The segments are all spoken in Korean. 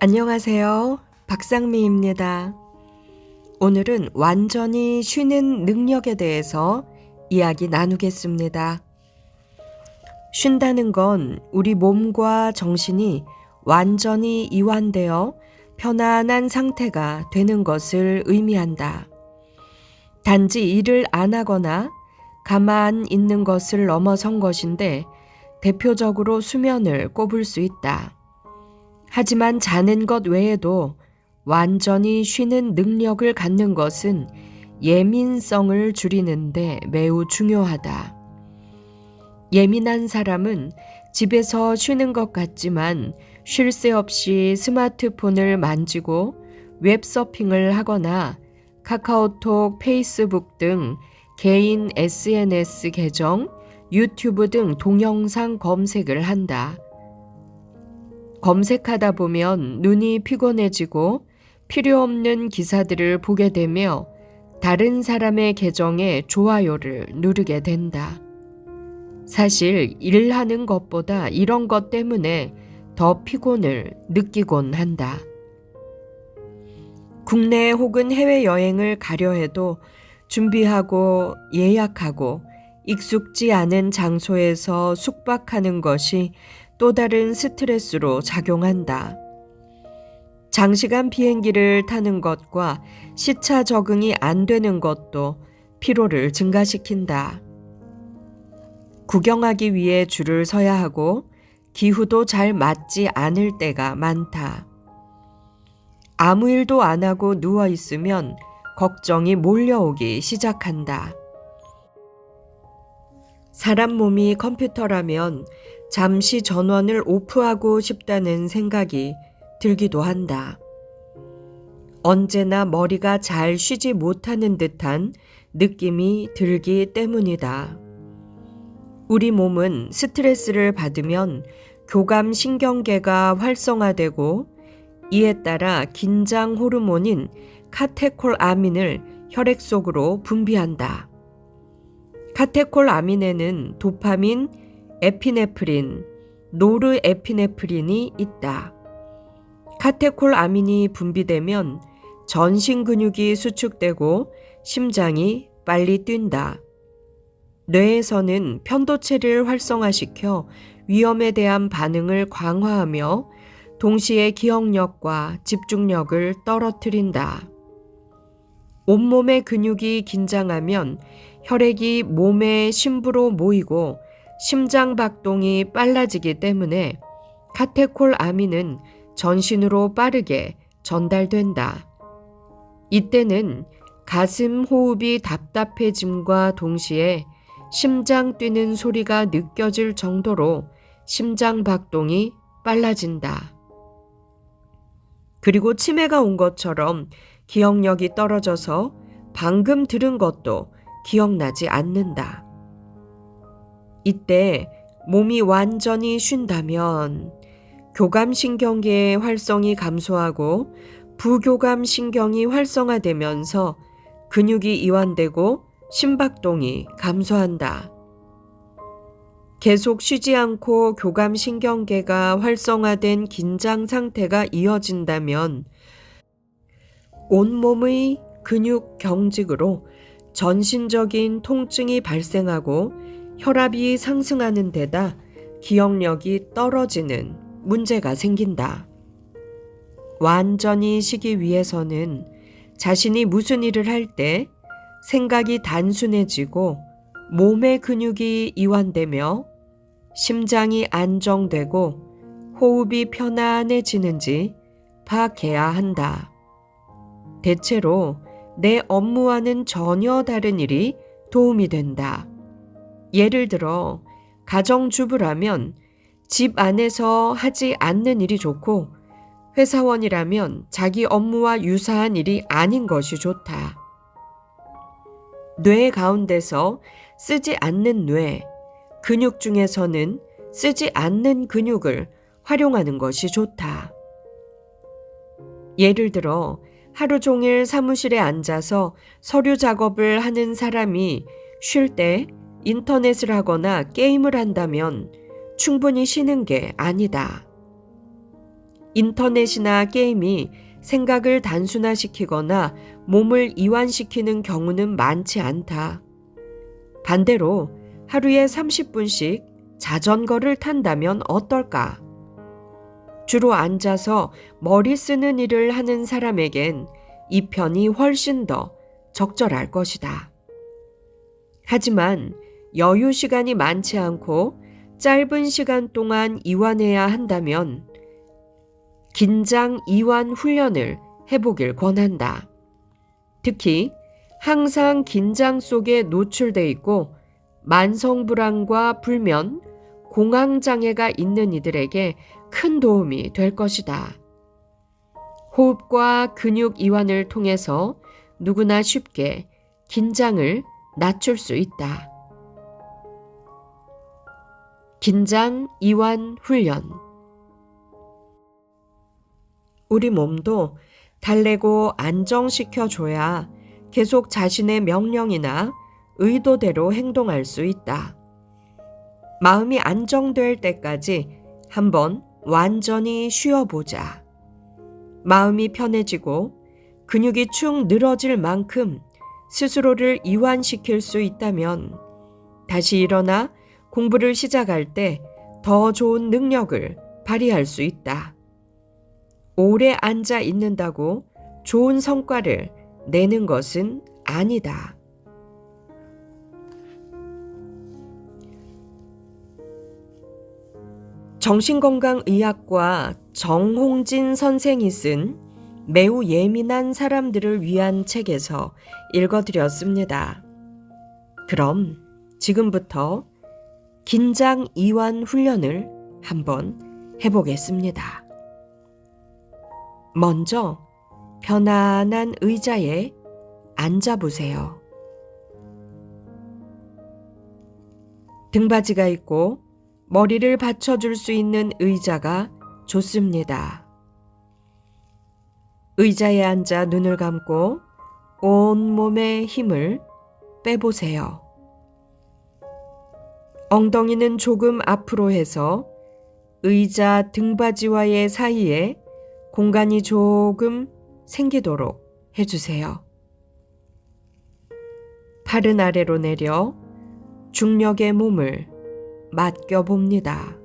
안녕하세요. 박상미입니다. 오늘은 완전히 쉬는 능력에 대해서 이야기 나누겠습니다. 쉰다는 건 우리 몸과 정신이 완전히 이완되어 편안한 상태가 되는 것을 의미한다. 단지 일을 안 하거나 가만 있는 것을 넘어선 것인데 대표적으로 수면을 꼽을 수 있다. 하지만 자는 것 외에도 완전히 쉬는 능력을 갖는 것은 예민성을 줄이는데 매우 중요하다. 예민한 사람은 집에서 쉬는 것 같지만 쉴 새 없이 스마트폰을 만지고 웹서핑을 하거나 카카오톡, 페이스북 등 개인 SNS 계정, 유튜브 등 동영상 검색을 한다. 검색하다 보면 눈이 피곤해지고 필요 없는 기사들을 보게 되며 다른 사람의 계정에 좋아요를 누르게 된다. 사실 일하는 것보다 이런 것 때문에 더 피곤을 느끼곤 한다. 국내 혹은 해외여행을 가려 해도 준비하고 예약하고 익숙지 않은 장소에서 숙박하는 것이 또 다른 스트레스로 작용한다. 장시간 비행기를 타는 것과 시차 적응이 안 되는 것도 피로를 증가시킨다. 구경하기 위해 줄을 서야 하고 기후도 잘 맞지 않을 때가 많다. 아무 일도 안 하고 누워 있으면 걱정이 몰려오기 시작한다. 사람 몸이 컴퓨터라면 잠시 전원을 오프하고 싶다는 생각이 들기도 한다. 언제나 머리가 잘 쉬지 못하는 듯한 느낌이 들기 때문이다. 우리 몸은 스트레스를 받으면 교감신경계가 활성화되고 이에 따라 긴장 호르몬인 카테콜아민을 혈액 속으로 분비한다. 카테콜아민에는 도파민, 에피네프린, 노르에피네프린이 있다. 카테콜아민이 분비되면 전신 근육이 수축되고 심장이 빨리 뛴다. 뇌에서는 편도체를 활성화시켜 위험에 대한 반응을 강화하며 동시에 기억력과 집중력을 떨어뜨린다. 온몸의 근육이 긴장하면 혈액이 몸의 심부로 모이고 심장 박동이 빨라지기 때문에 카테콜아민은 전신으로 빠르게 전달된다. 이때는 가슴 호흡이 답답해짐과 동시에 심장 뛰는 소리가 느껴질 정도로 심장 박동이 빨라진다. 그리고 치매가 온 것처럼 기억력이 떨어져서 방금 들은 것도 기억나지 않는다. 이때 몸이 완전히 쉰다면 교감신경계의 활성이 감소하고 부교감신경이 활성화되면서 근육이 이완되고 심박동이 감소한다. 계속 쉬지 않고 교감신경계가 활성화된 긴장 상태가 이어진다면 온몸의 근육 경직으로 전신적인 통증이 발생하고 혈압이 상승하는 데다 기억력이 떨어지는 문제가 생긴다. 완전히 쉬기 위해서는 자신이 무슨 일을 할 때 생각이 단순해지고 몸의 근육이 이완되며 심장이 안정되고 호흡이 편안해지는지 파악해야 한다. 대체로 내 업무와는 전혀 다른 일이 도움이 된다. 예를 들어 가정주부라면 집 안에서 하지 않는 일이 좋고 회사원이라면 자기 업무와 유사한 일이 아닌 것이 좋다. 뇌 가운데서 쓰지 않는 뇌, 근육 중에서는 쓰지 않는 근육을 활용하는 것이 좋다. 예를 들어 하루 종일 사무실에 앉아서 서류 작업을 하는 사람이 쉴 때 인터넷을 하거나 게임을 한다면 충분히 쉬는 게 아니다. 인터넷이나 게임이 생각을 단순화시키거나 몸을 이완시키는 경우는 많지 않다. 반대로 하루에 30분씩 자전거를 탄다면 어떨까? 주로 앉아서 머리 쓰는 일을 하는 사람에겐 이 편이 훨씬 더 적절할 것이다. 하지만 여유 시간이 많지 않고 짧은 시간 동안 이완해야 한다면 긴장 이완 훈련을 해보길 권한다. 특히 항상 긴장 속에 노출돼 있고 만성불안과 불면, 공황장애가 있는 이들에게 큰 도움이 될 것이다. 호흡과 근육 이완을 통해서 누구나 쉽게 긴장을 낮출 수 있다. 긴장 이완 훈련. 우리 몸도 달래고 안정시켜줘야 계속 자신의 명령이나 의도대로 행동할 수 있다. 마음이 안정될 때까지 한번 완전히 쉬어보자. 마음이 편해지고 근육이 축 늘어질 만큼 스스로를 이완시킬 수 있다면 다시 일어나 공부를 시작할 때 더 좋은 능력을 발휘할 수 있다. 오래 앉아 있는다고 좋은 성과를 내는 것은 아니다. 정신건강의학과 정홍진 선생이 쓴 매우 예민한 사람들을 위한 책에서 읽어드렸습니다. 그럼 지금부터 긴장 이완 훈련을 한번 해보겠습니다. 먼저 편안한 의자에 앉아보세요. 등받이가 있고 머리를 받쳐줄 수 있는 의자가 좋습니다. 의자에 앉아 눈을 감고 온몸의 힘을 빼보세요. 엉덩이는 조금 앞으로 해서 의자 등받이와의 사이에 공간이 조금 생기도록 해주세요. 팔은 아래로 내려 중력의 몸을 맡겨봅니다.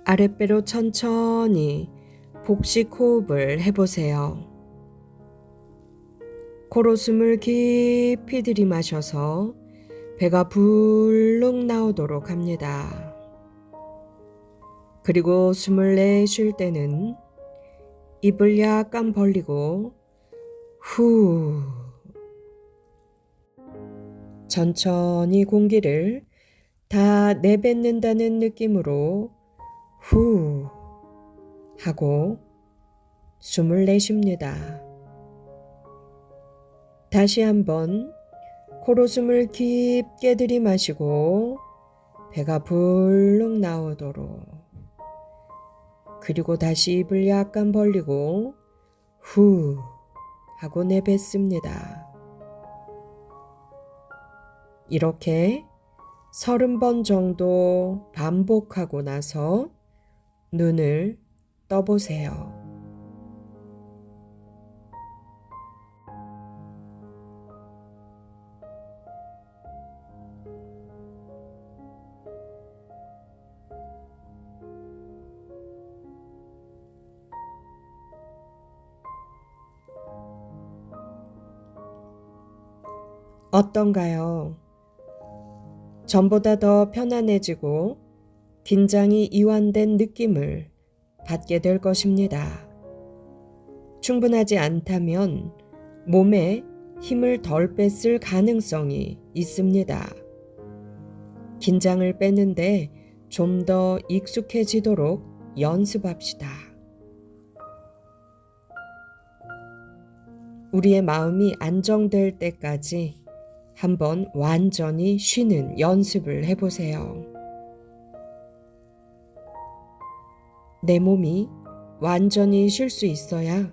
아랫배로 천천히 복식 호흡을 해보세요. 코로 숨을 깊이 들이마셔서 배가 불룩 나오도록 합니다. 그리고 숨을 내쉴 때는 입을 약간 벌리고 후 천천히 공기를 다 내뱉는다는 느낌으로 후 하고 숨을 내쉽니다. 다시 한번 코로 숨을 깊게 들이마시고 배가 불룩 나오도록, 그리고 다시 입을 약간 벌리고 후 하고 내뱉습니다. 이렇게 30번 정도 반복하고 나서 눈을 떠보세요. 어떤가요? 전보다 더 편안해지고 긴장이 이완된 느낌을 받게 될 것입니다. 충분하지 않다면 몸에 힘을 덜 뺐을 가능성이 있습니다. 긴장을 빼는데 좀 더 익숙해지도록 연습합시다. 우리의 마음이 안정될 때까지 한번 완전히 쉬는 연습을 해보세요. 내 몸이 완전히 쉴 수 있어야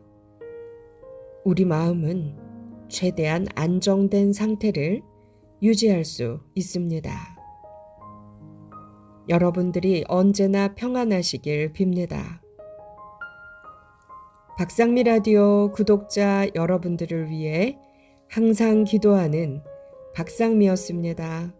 우리 마음은 최대한 안정된 상태를 유지할 수 있습니다. 여러분들이 언제나 평안하시길 빕니다. 박상미 라디오 구독자 여러분들을 위해 항상 기도하는 박상미였습니다.